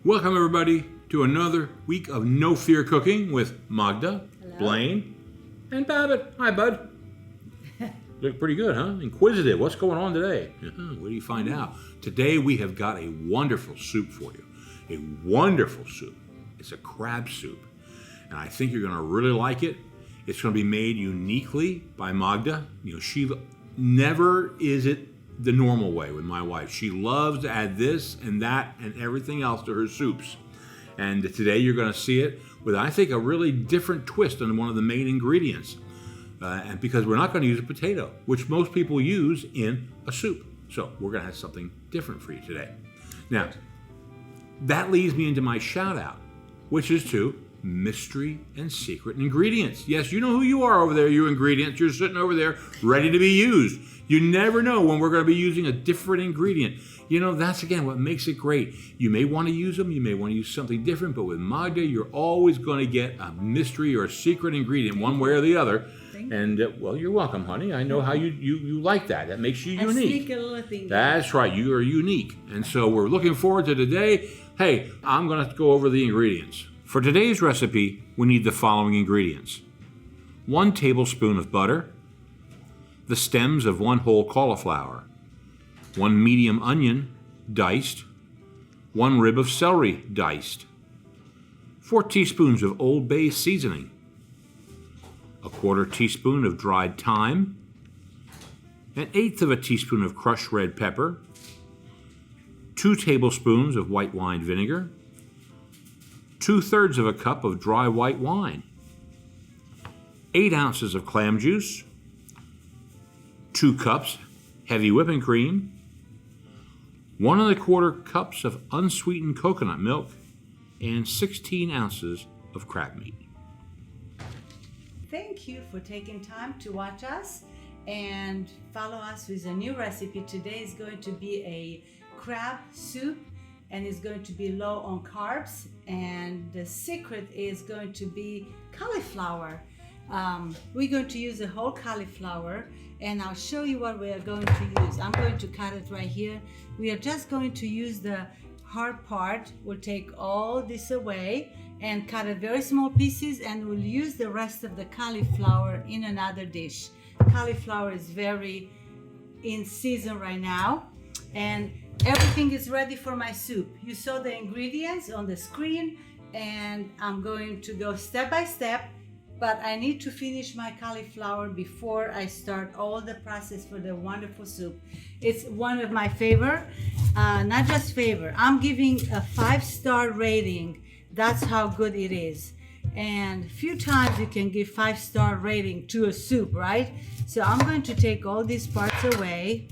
Welcome everybody to another week of No Fear Cooking with Magda, Hello. Blaine, and Babbitt. Hi, bud. Look pretty good, huh? Inquisitive. What's going on today? What do you find out? Today we have got a wonderful soup for you. A wonderful soup. It's a crab soup. And I think you're going to really like it. It's going to be made uniquely by Magda. You know, she never is it the normal way with my wife. She loves to add this and that and everything else to her soups. And today you're going to see it with, I think, a really different twist on one of the main ingredients. And because we're not going to use a potato, which most people use in a soup. So we're going to have something different for you today. Now, that leads me into my shout out, which is to mystery and secret ingredients. Yes, you know who you are over there, you ingredients. You're sitting over there ready to be used. You never know when we're going to be using a different ingredient. You know, that's again what makes it great. You may want to use them, you may want to use something different, but with Magda, you're always going to get a mystery or a secret ingredient, one way or the other. And well, you're welcome, honey. I know how you like that. That makes you unique. That's right. You are unique. And so we're looking forward to today. Hey, I'm going to go over the ingredients. For today's recipe, we need the following ingredients. 1 tablespoon of butter, the stems of 1 whole cauliflower, 1 medium onion, diced, 1 rib of celery, diced, 4 teaspoons of Old Bay seasoning, 1/4 teaspoon of dried thyme, 1/8 teaspoon of crushed red pepper, 2 tablespoons of white wine vinegar, 2/3 cup of dry white wine, 8 ounces of clam juice, 2 cups heavy whipping cream, 1 1/4 cups of unsweetened coconut milk, and 16 ounces of crab meat. Thank you for taking time to watch us and follow us with a new recipe. Today is going to be a crab soup, and it's going to be low on carbs, and the secret is going to be cauliflower. We're going to use a whole cauliflower, and I'll show you what we are going to use. I'm going to cut it right here. We are just going to use the hard part. We'll take all this away and cut it very small pieces, and we'll use the rest of the cauliflower in another dish. Cauliflower is very in season right now, and everything is ready for my soup. You saw the ingredients on the screen, and I'm going to go step by step, but I need to finish my cauliflower before I start all the process for the wonderful soup. It's one of my favorite, not just favorite. I'm giving a 5-star rating. That's how good it is. And few times you can give 5-star rating to a soup, right? So I'm going to take all these parts away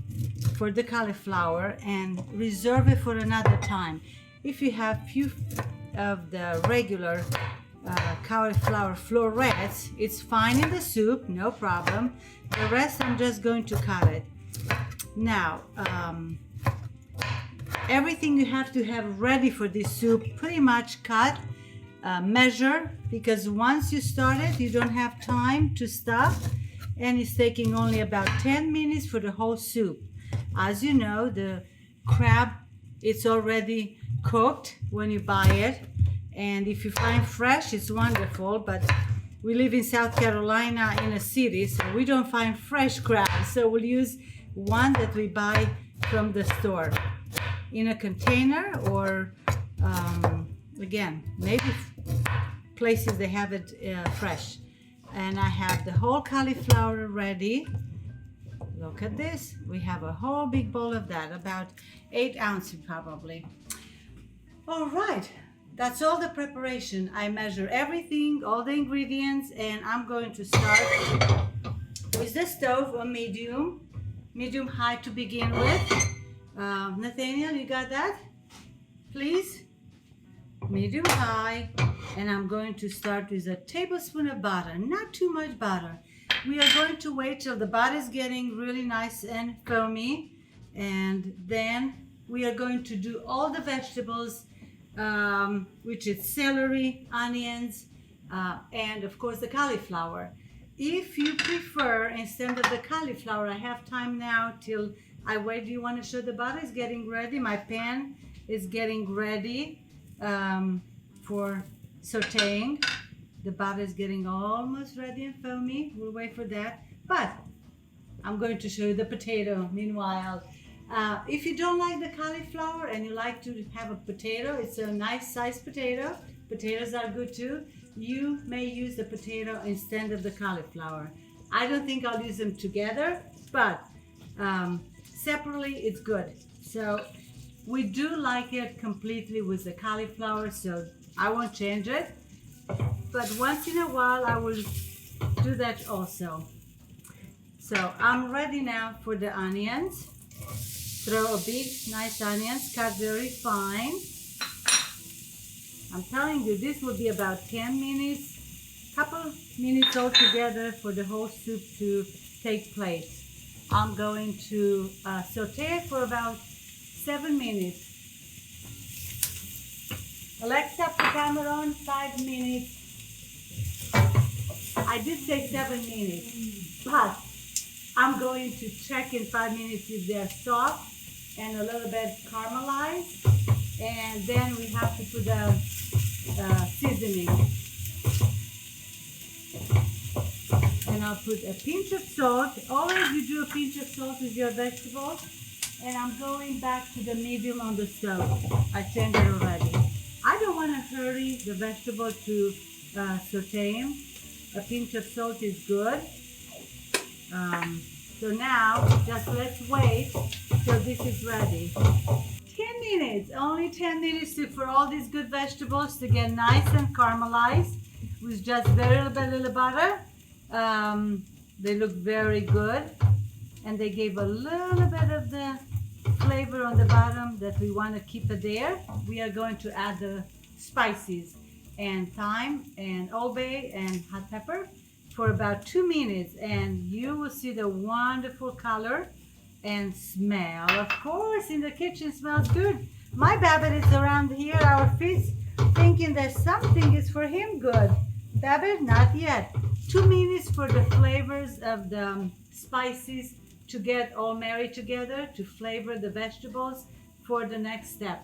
for the cauliflower and reserve it for another time. If you have few of the regular cauliflower florets, it's fine in the soup, no problem. The rest I'm just going to cut it. Now, everything you have to have ready for this soup, pretty much cut, measure, because once you start it, you don't have time to stop, and it's taking only about 10 minutes for the whole soup. As you know, the crab, it's already cooked when you buy it, and if you find fresh, it's wonderful, but we live in South Carolina in a city, so we don't find fresh crab, so we'll use one that we buy from the store in a container, or again, maybe places they have it fresh. And I have the whole cauliflower ready. Look at this. We have a whole big bowl of that, about 8 ounces probably. All right, that's all the preparation. I measure everything, all the ingredients, and I'm going to start with the stove on medium high to begin with. Nathaniel, you got that? Please? Medium high. And I'm going to start with a tablespoon of butter, not too much butter. We are going to wait till the butter is getting really nice and foamy, and then we are going to do all the vegetables, which is celery, onions, and of course the cauliflower. If you prefer, instead of the cauliflower, I have time now till I wait. Do you want to show the butter is getting ready? My pan is getting ready for sauteing. The butter is getting almost ready and foamy. We'll wait for that. But I'm going to show you the potato meanwhile. If you don't like the cauliflower and you like to have a potato, it's a nice sized potato. Potatoes are good too. You may use the potato instead of the cauliflower. I don't think I'll use them together, but separately it's good. So we do like it completely with the cauliflower, so I won't change it. But once in a while I will do that also. So I'm ready now for the onions. Throw a big, nice onions, cut very fine. I'm telling you, this will be about 10 minutes, couple minutes altogether for the whole soup to take place. I'm going to saute it for about 7 minutes. Alexa, put timer on, 5 minutes. I did say 7 minutes, but I'm going to check in 5 minutes if they're soft and a little bit caramelized, and then we have to put the seasoning. And I'll put a pinch of salt. Always you do a pinch of salt with your vegetables. And I'm going back to the medium on the stove. I changed it already. I don't want to hurry the vegetable to saute them. A pinch of salt is good. So now, just let's wait till this is ready. 10 minutes, only 10 minutes for all these good vegetables to get nice and caramelized with just very little butter. They look very good, and they gave a little bit of the flavor on the bottom that we want to keep it there. We are going to add the spices and thyme and Old Bay and hot pepper for about 2 minutes, and you will see the wonderful color and smell. Of course, in the kitchen smells good. My Babbitt is around here, our feet, thinking that something is for him good. Babbitt, not yet. 2 minutes for the flavors of the spices to get all married together, to flavor the vegetables for the next step.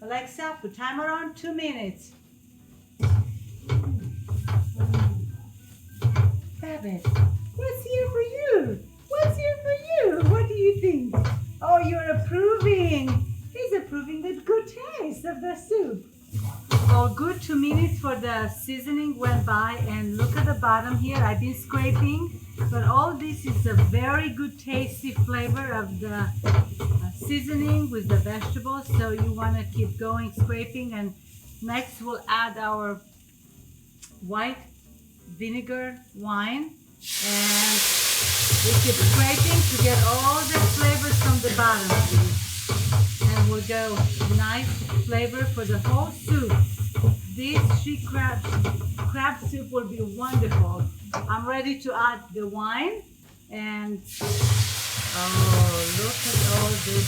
Alexa, put timer on, 2 minutes. Babbitt, what's here for you? What's here for you? What do you think? Oh, you're approving. He's approving the good taste of the soup. All good. 2 minutes for the seasoning went by, and look at the bottom here. I've been scraping, but all this is a very good tasty flavor of the seasoning with the vegetables. So you want to keep going scraping, and next we'll add our white vinegar wine, and we keep scraping to get all the flavors from the bottom, and we'll go nice flavor for the whole soup. This she crab soup will be wonderful. I'm ready to add the wine, and oh, look at all this.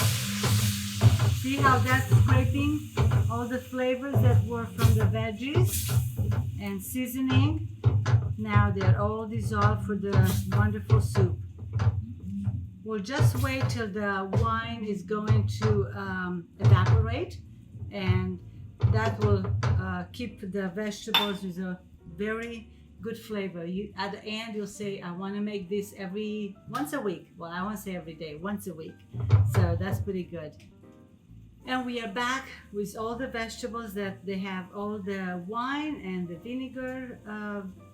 See how that's scraping all the flavors that were from the veggies and seasoning. Now they're all dissolved for the wonderful soup. We'll just wait till the wine is going to evaporate, and that will keep the vegetables with a very good flavor. At the end, you'll say, I want to make this once a week. Well, I won't say every day, once a week. So that's pretty good. And we are back with all the vegetables that they have all the wine and the vinegar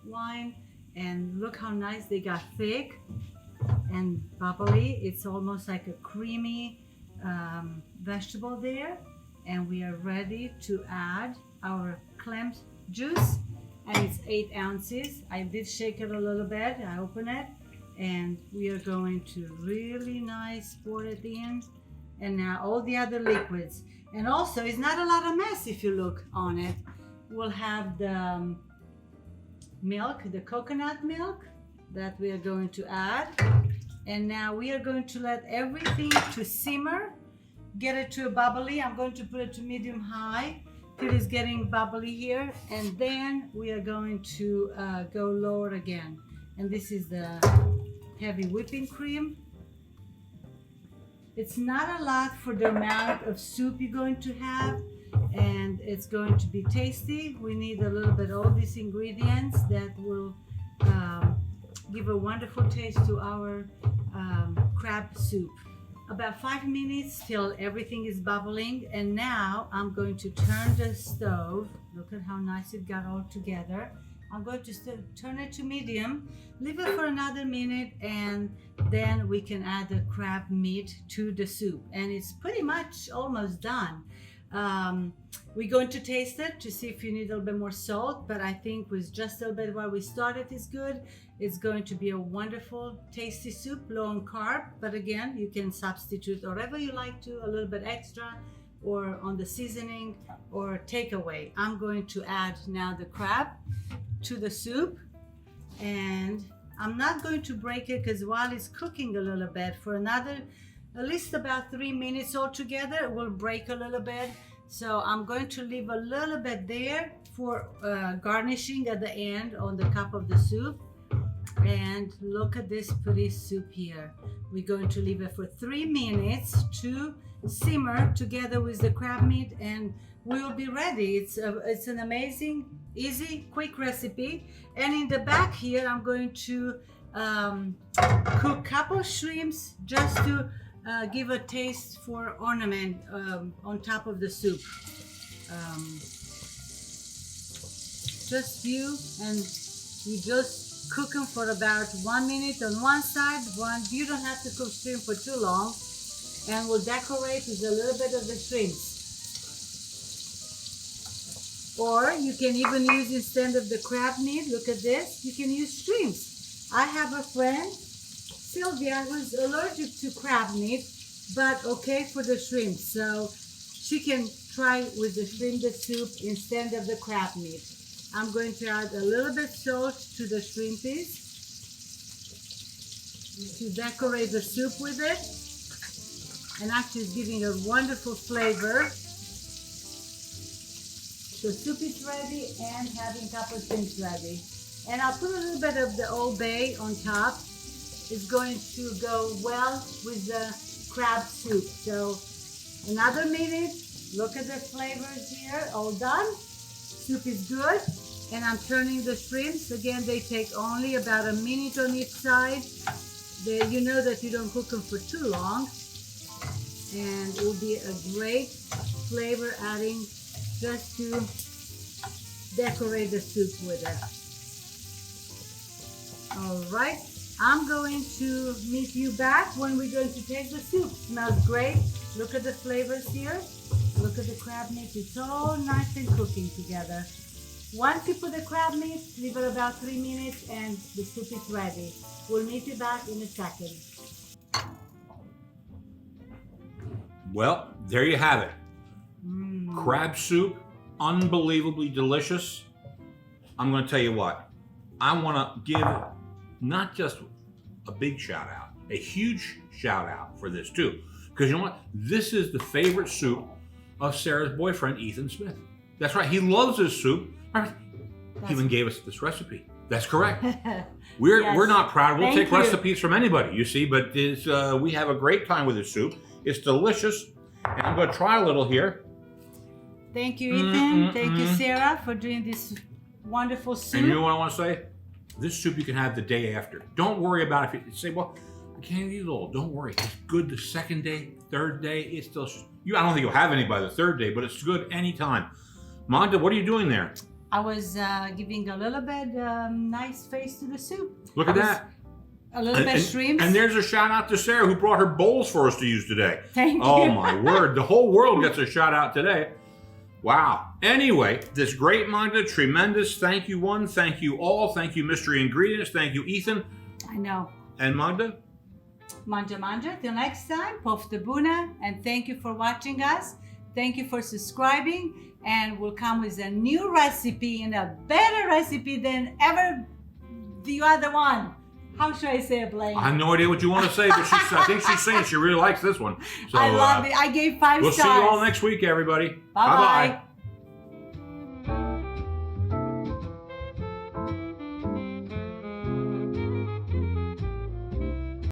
wine. And look how nice they got, thick and bubbly. It's almost like a creamy vegetable there. And we are ready to add our clam juice, and it's 8 ounces. I did shake it a little bit. I open it, and we are going to really nice pour it in. And now all the other liquids. And also, it's not a lot of mess if you look on it. We'll have the milk, the coconut milk that we are going to add. And now we are going to let everything to simmer, get it to a bubbly. I'm going to put it to medium high till it's getting bubbly here. And then we are going to go lower again. And this is the heavy whipping cream. It's not a lot for the amount of soup you're going to have, and it's going to be tasty. We need a little bit of all these ingredients that will give a wonderful taste to our crab soup. About 5 minutes till everything is bubbling, and now I'm going to turn the stove. Look at how nice it got all together. I'm going to turn it to medium, leave it for another minute, and then we can add the crab meat to the soup. And it's pretty much almost done. We're going to taste it to see if you need a little bit more salt, but I think with just a little bit where we started is good. It's going to be a wonderful, tasty soup, low in carb, but again, you can substitute whatever you like to, a little bit extra, or on the seasoning, or take away. I'm going to add now the crab to the soup, and I'm not going to break it because while it's cooking a little bit for another at least about 3 minutes altogether, it will break a little bit. So I'm going to leave a little bit there for garnishing at the end on the cup of the soup. And look at this pretty soup here. We're going to leave it for 3 minutes to simmer together with the crab meat, and we will be ready. It's an amazing, easy, quick recipe. And in the back here, I'm going to cook a couple shrimps just to give a taste for ornament on top of the soup. Just few, and you just cook them for about 1 minute on one side. You don't have to cook shrimp for too long, and we'll decorate with a little bit of the shrimps. Or you can even use, instead of the crab meat, look at this, you can use shrimps. I have a friend, Sylvia, who's allergic to crab meat, but okay for the shrimp. So she can try with the shrimp the soup instead of the crab meat. I'm going to add a little bit salt to the shrimpies to decorate the soup with it. And actually it's giving a wonderful flavor. The soup is ready and having a couple of things ready. And I'll put a little bit of the Old Bay on top. It's going to go well with the crab soup. So another minute. Look at the flavors here, all done. Soup is good. And I'm turning the shrimps. Again, they take only about a minute on each side. You know that you don't cook them for too long. And it will be a great flavor adding just to decorate the soup with it. All right, I'm going to meet you back when we're going to taste the soup. Smells great. Look at the flavors here. Look at the crab meat. It's all nice and cooking together. Once you put the crab meat, leave it about 3 minutes and the soup is ready. We'll meet you back in a second. Well, there you have it. Crab soup, unbelievably delicious. I'm going to tell you what, I want to give not just a big shout out, a huge shout out for this too. Because you know what? This is the favorite soup of Sarah's boyfriend, Ethan Smith. That's right, he loves this soup. He even gave us this recipe. That's correct. We're not proud. We'll take recipes from anybody, you see, but we have a great time with this soup. It's delicious. And I'm going to try a little here. Thank you, Ethan. Thank you, Sarah, for doing this wonderful soup. And you know what I want to say? This soup you can have the day after. Don't worry about it. If you say, well, I can't eat it all. Don't worry. It's good the second day, third day. It's still, I don't think you'll have any by the third day, but it's good anytime. Magda, what are you doing there? I was giving a little bit nice face to the soup. Look at that. A little bit of shrimps. And there's a shout out to Sarah who brought her bowls for us to use today. Thank you. Oh my word. The whole world gets a shout out today. Wow. Anyway, this great Magda, tremendous. Thank you one. Thank you all. Thank you Mystery Ingredients. Thank you Ethan. I know. And Magda. Manja. Till next time. Povtebuna. And thank you for watching us. Thank you for subscribing. And we'll come with a new recipe and a better recipe than ever the other one. How should I say it, Blaine? I have no idea what you want to say, but I think she's saying she really likes this one. So, I love it. I gave 5 stars. We'll see you all next week, everybody. Bye-bye.